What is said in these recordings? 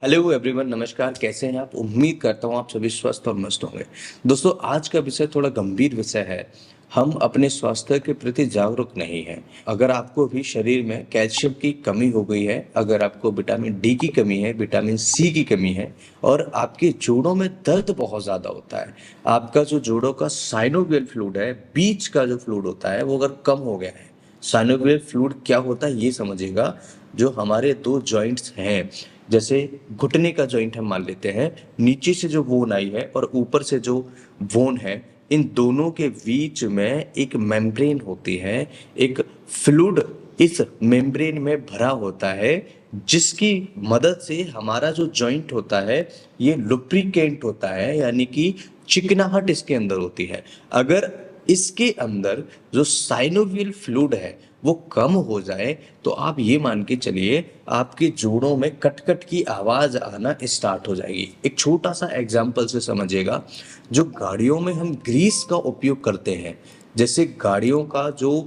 Hello everyone, नमस्कार। कैसे हैं आप? उम्मीद करता हूँ आप सभी स्वस्थ और मस्त होंगे। दोस्तों, आज का विषय थोड़ा गंभीर विषय है। हम अपने स्वास्थ्य के प्रति जागरूक नहीं हैं। अगर आपको भी शरीर में कैल्शियम की कमी हो गई है, अगर आपको विटामिन डी की कमी है, विटामिन सी की कमी है, और आपके जोड़ों में दर्द बहुत ज़्यादा होता है, आपका जो जोड़ों का साइनोवियल फ्लूइड है, बीच का जो फ्लूइड होता है, वो अगर कम हो गया है। साइनोवियल फ्लूइड क्या होता है ये समझिएगा। जो हमारे दो जॉइंट्स हैं, जैसे घुटने का जॉइंट हम मान लेते हैं, नीचे से जो बोन आई है और ऊपर से जो बोन है, इन दोनों के बीच में एक मेम्ब्रेन होती है, एक फ्लूइड इस मेम्ब्रेन में भरा होता है, जिसकी मदद से हमारा जो जॉइंट होता है ये लुब्रिकेंट होता है, यानी कि चिकनाहट इसके अंदर होती है। अगर इसके अंदर जो साइनोवियल फ्लूइड है वो कम हो जाए तो आप ये मान के चलिए आपके जोड़ों में कट कट की आवाज आना स्टार्ट हो जाएगी। एक छोटा सा एग्जांपल से समझिएगा। जो गाड़ियों में हम ग्रीस का उपयोग करते हैं, जैसे गाड़ियों का जो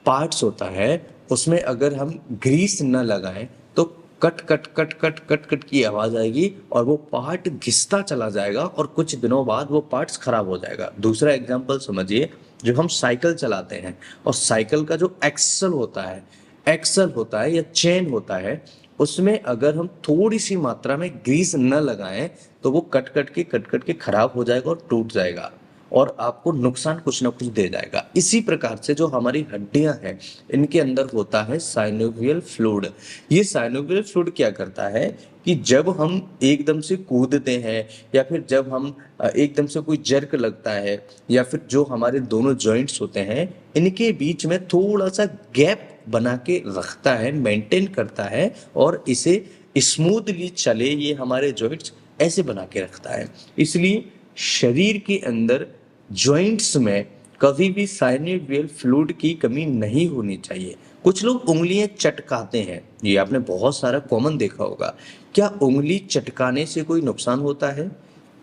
पार्ट्स होता है उसमें अगर हम ग्रीस न लगाएं तो cut cut cut cut cut cut की आवाज आएगी और वो पार्ट घिसता चला जाएगा और कुछ दिनों बाद वो पार्ट्स खराब हो जाएगा। दूसरा एग्जांपल समझिए। जो हम साइकिल चलाते हैं और साइकिल का जो एक्सल होता है या चेन होता है, उसमें अगर हम थोड़ी सी मात्रा में ग्रीस न लगाएं तो वो कट कट के खराब हो जाएगा और टूट जाएगा और आपको नुकसान कुछ ना कुछ दे जाएगा। इसी प्रकार से जो हमारी हड्डियां हैं, इनके अंदर होता है साइनोवियल फ्लूइड। ये साइनोवियल फ्लूइड क्या करता है कि जब हम एकदम से कूदते हैं या फिर जब हम एकदम से कोई जर्क लगता है या फिर जो हमारे दोनों जॉइंट्स होते हैं, इनके बीच में थोड़ा सा गैप बना के रखता है, मेंटेन करता है और इसे स्मूथली चले ये हमारे जॉइंट्स ऐसे बना के रखता है। इसलिए शरीर के अंदर जॉइंट्स में कभी भी साइनोवियल फ्लूइड की कमी नहीं होनी चाहिए। कुछ लोग उंगलियां चटकाते हैं, ये आपने बहुत सारा कॉमन देखा होगा। क्या उंगली चटकाने से कोई नुकसान होता है?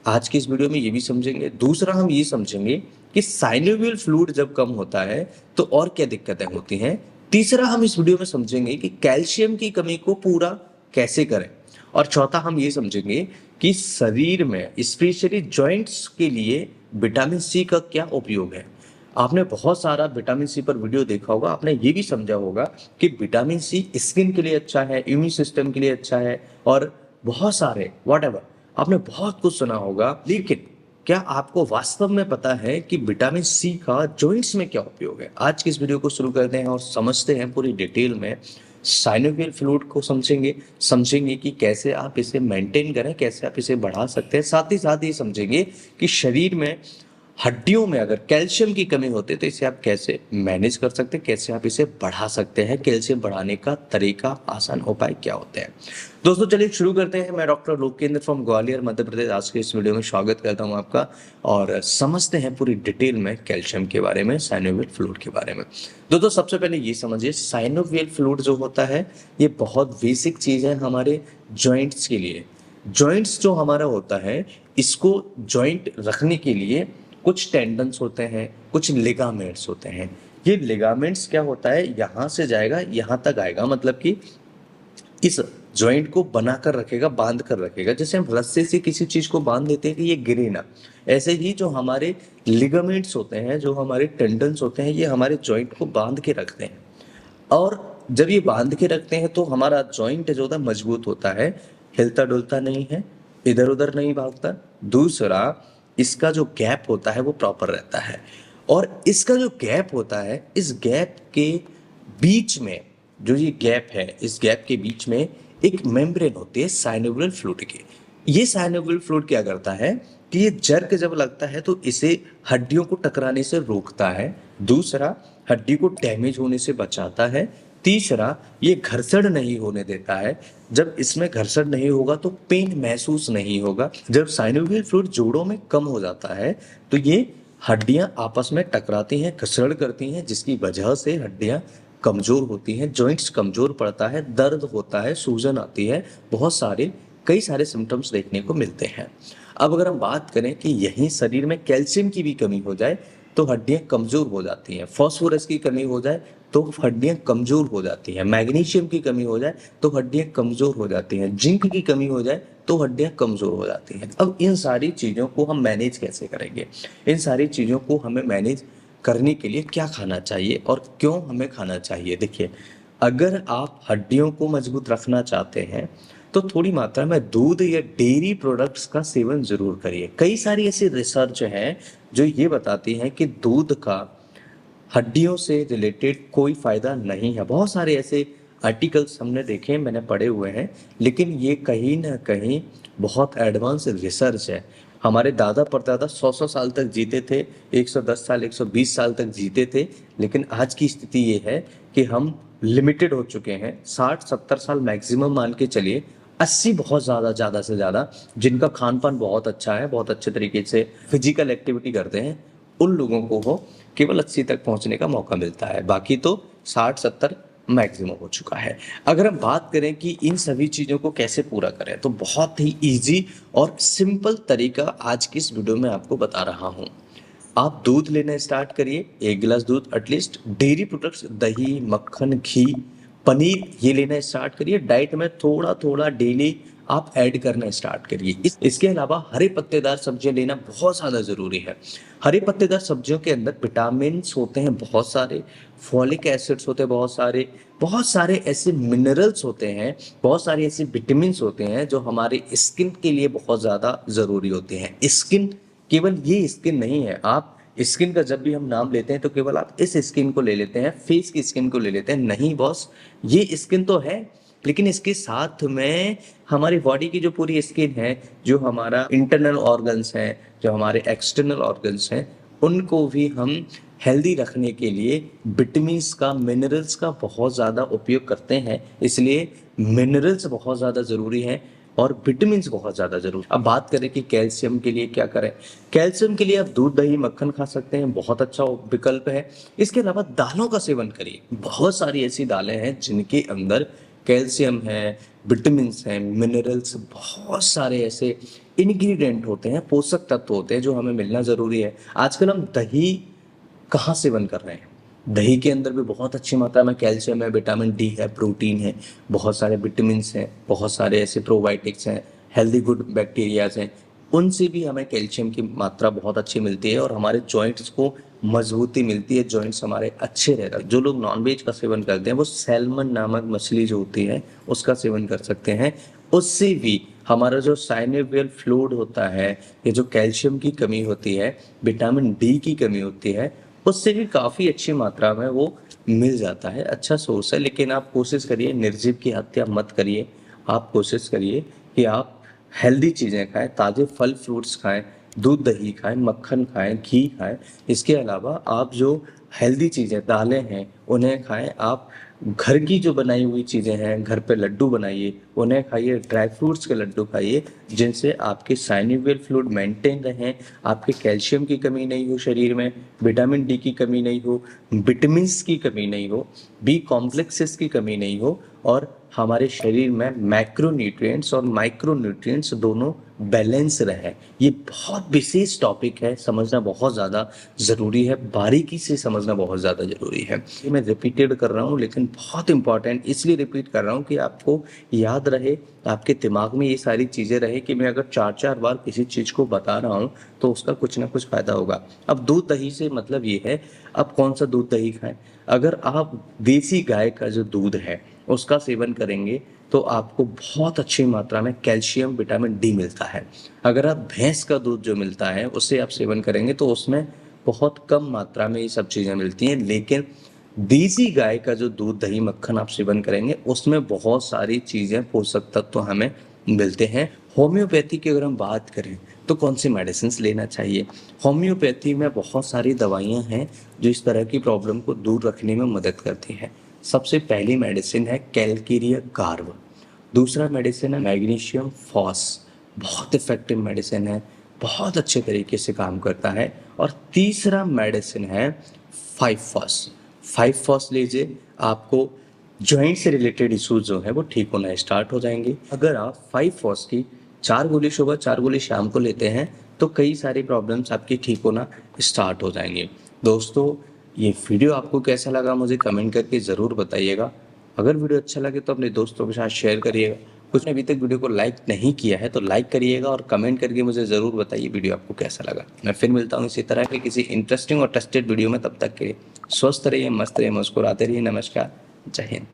आज की इस वीडियो में ये भी समझेंगे। दूसरा हम ये समझेंगे कि साइनोवियल फ्लूइड जब कम होता है तो और क्या दिक्कतें होती हैं। तीसरा हम इस वीडियो में समझेंगे कि कैल्शियम की कमी को पूरा कैसे करें। और चौथा हम ये समझेंगे कि शरीर में स्पेशली जॉइंट्स के लिए विटामिन सी का क्या उपयोग है। आपने बहुत सारा विटामिन सी पर वीडियो देखा होगा, आपने ये भी समझा होगा कि विटामिन सी स्किन के लिए अच्छा है, इम्यून सिस्टम के लिए अच्छा है और बहुत सारे व्हाटएवर आपने बहुत कुछ सुना होगा। लेकिन क्या आपको वास्तव में पता है कि विटामिन सी का जॉइंट्स में क्या उपयोग है? आज की इस वीडियो को शुरू करते हैं और समझते हैं पूरी डिटेल में। साइनोवियल फ्लूइड को समझेंगे कि कैसे आप इसे मेंटेन करें, कैसे आप इसे बढ़ा सकते हैं। साथ ही साथ ये समझेंगे कि शरीर में हड्डियों में अगर कैल्शियम की कमी होती है तो इसे आप कैसे मैनेज कर सकते हैं, कैसे आप इसे बढ़ा सकते हैं, कैल्शियम बढ़ाने का तरीका, आसान उपाय क्या होते हैं। दोस्तों चलिए शुरू करते हैं। मैं डॉक्टर लोकेंद्र फ्रॉम ग्वालियर मध्य प्रदेश आज के इस वीडियो में स्वागत करता हूं आपका और समझते हैं पूरी डिटेल में कैल्शियम के बारे में, साइनोवियल फ्लूइड के बारे में। दोस्तों सबसे पहले ये समझिए, साइनोवियल फ्लूइड जो होता है ये बहुत बेसिक चीज है हमारे जॉइंट्स के लिए। जॉइंट्स जो हमारा होता है, इसको जॉइंट रखने के लिए कुछ टेंडन्स होते हैं, कुछ लिगामेंट्स होते हैं। ये लिगामेंट्स क्या होता है, यहाँ से जाएगा यहाँ तक आएगा, मतलब कि इस जॉइंट को बनाकर रखेगा, बांध कर रखेगा। जैसे हम रस्से से किसी चीज को बांध देते हैं कि ये गिरे ना, ऐसे ही जो हमारे लिगामेंट्स होते हैं, जो हमारे टेंडन्स होते हैं, ये हमारे जॉइंट को बांध के रखते हैं। और जब ये बांध के रखते हैं तो हमारा जॉइंट जो होता है मजबूत होता है, हिलता डुलता नहीं है, इधर उधर नहीं भागता। दूसरा, इसका जो गैप होता है वो प्रॉपर रहता है। और इसका जो गैप होता है, इस गैप के बीच में जो ये गैप है, इस गैप के बीच में एक मेम्ब्रेन होती है साइनोवियल फ्लूइड की। ये साइनोवियल फ्लूइड क्या करता है कि ये जर्क जब लगता है तो इसे हड्डियों को टकराने से रोकता है। दूसरा, हड्डी को डैमेज होने से बचाता है। तीसरा, ये घर्षण नहीं होने देता है। जब इसमें घर्षण नहीं होगा तो पेन महसूस नहीं होगा। जब साइनोवियल फ्लूइड जोड़ों में कम हो जाता है तो ये हड्डियां आपस में टकराती हैं, घर्षण करती हैं, जिसकी वजह से हड्डियां कमजोर होती हैं, जॉइंट्स कमजोर पड़ता है, दर्द होता है, सूजन आती है, कई सारे सिम्टम्स देखने को मिलते हैं। अब अगर हम बात करें कि यहीं शरीर में कैल्शियम की भी कमी हो जाए तो हड्डियां कमजोर हो जाती हैं, फास्फोरस की कमी हो जाए तो हड्डियां कमजोर हो जाती हैं, मैग्नीशियम की कमी हो जाए तो हड्डियां कमजोर हो जाती हैं, जिंक की कमी हो जाए तो हड्डियां कमज़ोर हो जाती हैं। अब इन सारी चीज़ों को हम मैनेज कैसे करेंगे? इन सारी चीज़ों को हमें मैनेज करने के लिए क्या खाना चाहिए और क्यों हमें खाना चाहिए? देखिए, अगर आप हड्डियों को मजबूत रखना चाहते हैं तो थोड़ी मात्रा में दूध या डेयरी प्रोडक्ट्स का सेवन जरूर करिए। कई सारी ऐसी रिसर्च है जो ये बताती हैं कि दूध का हड्डियों से रिलेटेड कोई फायदा नहीं है। बहुत सारे ऐसे आर्टिकल्स हमने देखे हैं, मैंने पढ़े हुए हैं, लेकिन ये कहीं ना कहीं बहुत एडवांस रिसर्च है। हमारे दादा परदादा 100-100 साल तक जीते थे, 110 साल 120 साल तक जीते थे, लेकिन आज की स्थिति ये है कि हम लिमिटेड हो चुके हैं। 60-70 साल मैक्सिमम मान के चलिए, 80 बहुत ज़्यादा से ज़्यादा, जिनका खान पान बहुत अच्छा है, बहुत अच्छे तरीके से फिजिकल एक्टिविटी करते हैं, उन लोगों को हो केवल 80 तक पहुंचने का मौका मिलता है। बाकी तो 60-70 मैक्सिमम हो चुका है। अगर हम बात करें कि इन सभी चीज़ों को कैसे पूरा करें, तो बहुत ही इजी और सिंपल तरीका आज की इस वीडियो में आपको बता रहा हूँ। आप दूध लेना स्टार्ट करिए, 1 गिलास दूध एटलीस्ट। डेयरी प्रोडक्ट्स, दही, मक्खन, घी, पनीर, ये लेना स्टार्ट करिए। डाइट में थोड़ा थोड़ा डेली आप ऐड करना स्टार्ट करिए। इसके अलावा हरे पत्तेदार सब्जियां लेना बहुत ज़्यादा ज़रूरी है। हरे पत्तेदार सब्जियों के अंदर विटामिन होते हैं बहुत सारे, फॉलिक एसिड्स होते हैं बहुत सारे ऐसे मिनरल्स होते हैं, बहुत सारे ऐसे विटामिन होते हैं जो हमारे स्किन के लिए बहुत ज़्यादा ज़रूरी होते हैं। स्किन, केवल ये स्किन नहीं है। आप स्किन का जब भी हम नाम लेते हैं तो केवल आप इस स्किन को ले लेते हैं, फेस की स्किन को ले लेते हैं। नहीं बॉस, ये स्किन तो है, लेकिन इसके साथ में हमारी बॉडी की जो पूरी स्किन है, जो हमारा इंटरनल ऑर्गन्स हैं, जो हमारे एक्सटर्नल ऑर्गन्स हैं, उनको भी हम हेल्दी रखने के लिए विटामिन्स का, मिनरल्स का बहुत ज़्यादा उपयोग करते हैं। इसलिए मिनरल्स बहुत ज़्यादा ज़रूरी हैं और विटामिन्स बहुत ज़्यादा जरूरी। अब बात करें कि कैल्शियम के लिए क्या करें। कैल्शियम के लिए आप दूध, दही, मक्खन खा सकते हैं, बहुत अच्छा विकल्प है। इसके अलावा दालों का सेवन करिए। बहुत सारी ऐसी दालें हैं जिनके अंदर कैल्शियम है, विटामिन्स हैं, मिनरल्स, बहुत सारे ऐसे इंग्रेडिएंट होते हैं, पोषक तत्व होते हैं जो हमें मिलना ज़रूरी है। आजकल हम दही कहाँ सेवन कर रहे हैं? दही के अंदर भी बहुत अच्छी मात्रा में कैल्शियम है, विटामिन डी है, प्रोटीन है, बहुत सारे विटामिन्स हैं, बहुत सारे ऐसे प्रोबायोटिक्स हैं, हेल्दी गुड बैक्टीरियाज हैं। उनसे भी हमें कैल्शियम की मात्रा बहुत अच्छी मिलती है और हमारे जॉइंट्स को मजबूती मिलती है, जॉइंट्स हमारे अच्छे रहते हैं। जो लोग नॉनवेज का सेवन करते हैं वो सैल्मन नामक मछली जो होती है उसका सेवन कर सकते हैं। उससे भी हमारा जो साइनोवियल फ्लूइड होता है, ये जो कैल्शियम की कमी होती है, विटामिन डी की कमी होती है, उससे भी काफ़ी अच्छी मात्रा में वो मिल जाता है। अच्छा सोर्स है, लेकिन आप कोशिश करिए निर्जीव की हत्या मत करिए। आप कोशिश करिए कि आप हेल्दी चीज़ें खाएं, ताज़े फल फ्रूट्स खाएं, दूध दही खाएं, मक्खन खाएं, घी खाएं। इसके अलावा आप जो हेल्दी चीज़ें, दालें हैं, उन्हें खाएं। आप घर की जो बनाई हुई चीज़ें हैं, घर पे लड्डू बनाइए, उन्हें खाइए। ड्राई फ्रूट्स के लड्डू खाइए, जिनसे आपके साइनोवियल फ्लूइड मेंटेन रहें, आपके कैल्शियम की कमी नहीं हो शरीर में, विटामिन डी की कमी नहीं हो, विटामिन्स की कमी नहीं हो, बी कॉम्प्लेक्सेस की कमी नहीं हो, और हमारे शरीर में मैक्रोन्यूट्रिएंट्स और माइक्रोन्यूट्रिएंट्स दोनों बैलेंस रहे। ये बहुत विशेष टॉपिक है, समझना बहुत ज़्यादा ज़रूरी है, बारीकी से समझना बहुत ज़्यादा ज़रूरी है। ये मैं रिपीटेड कर रहा हूँ, लेकिन बहुत इंपॉर्टेंट इसलिए रिपीट कर रहा हूँ कि आपको याद रहे, आपके दिमाग में ये सारी चीज़ें रहे कि मैं अगर 4-4 बार किसी चीज़ को बता रहा हूँ तो उसका कुछ ना कुछ फ़ायदा होगा। अब दूध दही से मतलब ये है, अब कौन सा दूध दही खाएं? अगर आप देसी गाय का जो दूध है उसका सेवन करेंगे तो आपको बहुत अच्छी मात्रा में कैल्शियम, विटामिन डी मिलता है। अगर आप भैंस का दूध जो मिलता है उससे आप सेवन करेंगे तो उसमें बहुत कम मात्रा में ये सब चीज़ें मिलती हैं। लेकिन देसी गाय का जो दूध, दही, मक्खन आप सेवन करेंगे उसमें बहुत सारी चीज़ें, पोषक तत्व तो हमें मिलते हैं। होम्योपैथी की अगर हम बात करें तो कौन सी मेडिसिन लेना चाहिए? होम्योपैथी में बहुत सारी दवाइयाँ हैं जो इस तरह की प्रॉब्लम को दूर रखने में मदद करती हैं। सबसे पहली मेडिसिन है कैलकेरिया कार्ब। दूसरा मेडिसिन है मैग्नीशियम फॉस, बहुत इफेक्टिव मेडिसिन है, बहुत अच्छे तरीके से काम करता है। और तीसरा मेडिसिन है 5-फॉस। 5-फॉस लीजिए, आपको जॉइंट से रिलेटेड इश्यूज जो है वो ठीक होना स्टार्ट हो जाएंगे। अगर आप 5-फॉस की 4 गोली सुबह, 4 गोली शाम को लेते हैं तो कई सारी प्रॉब्लम्स आपकी ठीक होना स्टार्ट हो जाएंगे। दोस्तों, ये वीडियो आपको कैसा लगा मुझे कमेंट करके ज़रूर बताइएगा। अगर वीडियो अच्छा लगे तो अपने दोस्तों के साथ शेयर करिएगा कुछ ने अभी तक वीडियो को लाइक नहीं किया है तो लाइक करिएगा और कमेंट करके मुझे ज़रूर बताइए वीडियो आपको कैसा लगा। मैं फिर मिलता हूँ इसी तरह के किसी इंटरेस्टिंग और ट्रस्टेड वीडियो में, तब तक के लिए स्वस्थ रहिए, मस्त रहिए, मुस्कुराते रहिए। नमस्कार, जय हिंद।